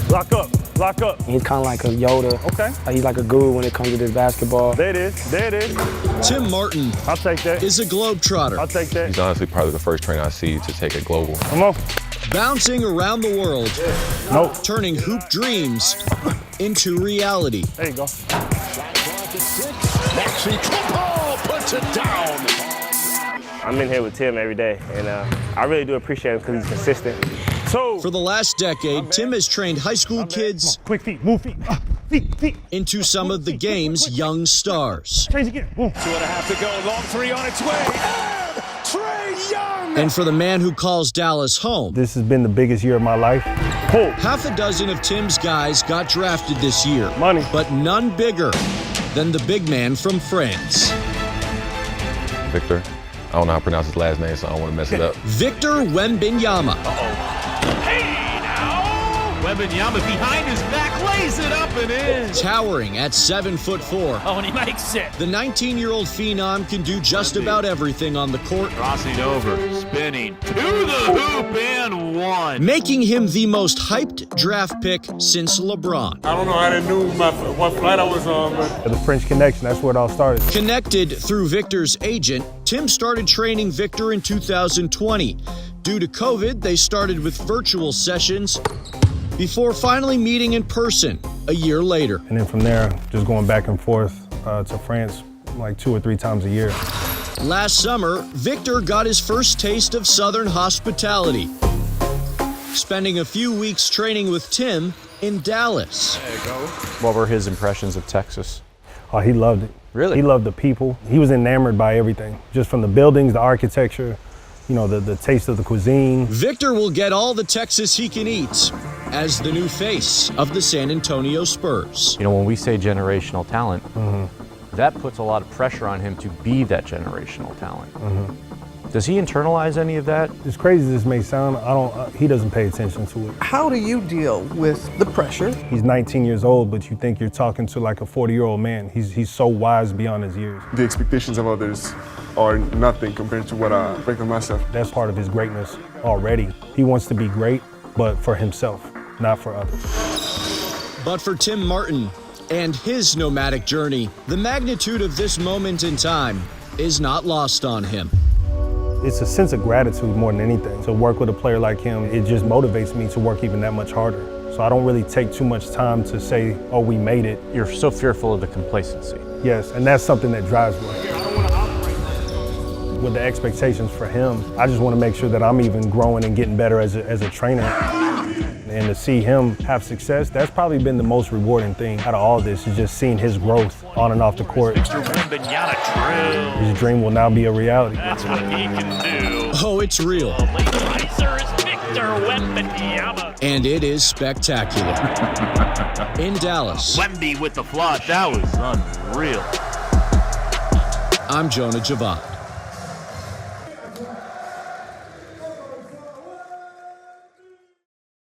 Lock up, lock up. He's kind of like a Yoda. Okay. He's like a guru when it comes to this basketball. There it is, there it is. Tim Martin I'll take that. is a globetrotter, I'll take that. He's honestly probably the first trainer I see to take it global. Come on. bouncing around the world, Nope. turning hoop dreams into reality. There you go. Puts it down. I'm in here with Tim every day, and I really do appreciate him because he's consistent. So, For the last decade, Tim has trained high school kids quick feet, move feet. Feet. into some of the game's young stars. Change again. Move. 2.5 to go. Long three on its way. And Trae Young. And for the man who calls Dallas home, This has been the biggest year of my life. Pull. half a dozen of Tim's guys got drafted this year, Money. but none bigger than the big man from France. Victor. I don't know how to pronounce his last name, so I don't want to mess it up. Victor Wembanyama. Hey now! Wembanyama behind his back lays it up and in. Towering at 7'4", Oh, and he makes it. the 19-year-old phenom can do just about everything on the court, Crossing over, spinning to the hoop and one. making him the most hyped draft pick since LeBron. I don't know, I didn't know what flight I was on, but The French Connection, that's where it all started. Connected through Victor's agent, Tim started training Victor in 2020. Due to COVID, they started with virtual sessions before finally meeting in person a year later. And then from there, just going back and forth to France like 2 or 3 times a year. Last summer, Victor got his first taste of Southern hospitality, spending a few weeks training with Tim in Dallas. What were his impressions of Texas? Oh, he loved it. Really? He loved the people. He was enamored by everything, just from the buildings, the architecture, you know, the taste of the cuisine. Victor will get all the Texas he can eat as the new face of the San Antonio Spurs. You know, when we say generational talent, that puts a lot of pressure on him to be that generational talent. Does he internalize any of that? As crazy as this may sound, he doesn't pay attention to it. How do you deal with the pressure? He's 19 years old, but you think you're talking to like a 40-year-old man. He's so wise beyond his years. the expectations of others are nothing compared to what I expect of myself. That's part of his greatness already. He wants to be great, but for himself, not for others. But for Tim Martin and his nomadic journey, the magnitude of this moment in time is not lost on him. It's a sense of gratitude more than anything. To work with a player like him, it just motivates me to work even that much harder. So I don't really take too much time to say, oh, we made it. You're so fearful of the complacency. Yes, and that's something that drives me. With the expectations for him, I just want to make sure that I'm even growing and getting better as a trainer. And to see him have success, that's probably been the most rewarding thing out of all this, is just seeing his growth on and off the court. Wembanyama drill. His dream will now be a reality. That's what he can do. Oh, it's real. Late riser is Victor Wembanyama. And it is spectacular. In Dallas, Wemby with the flush. That was unreal. I'm Jonah Javad.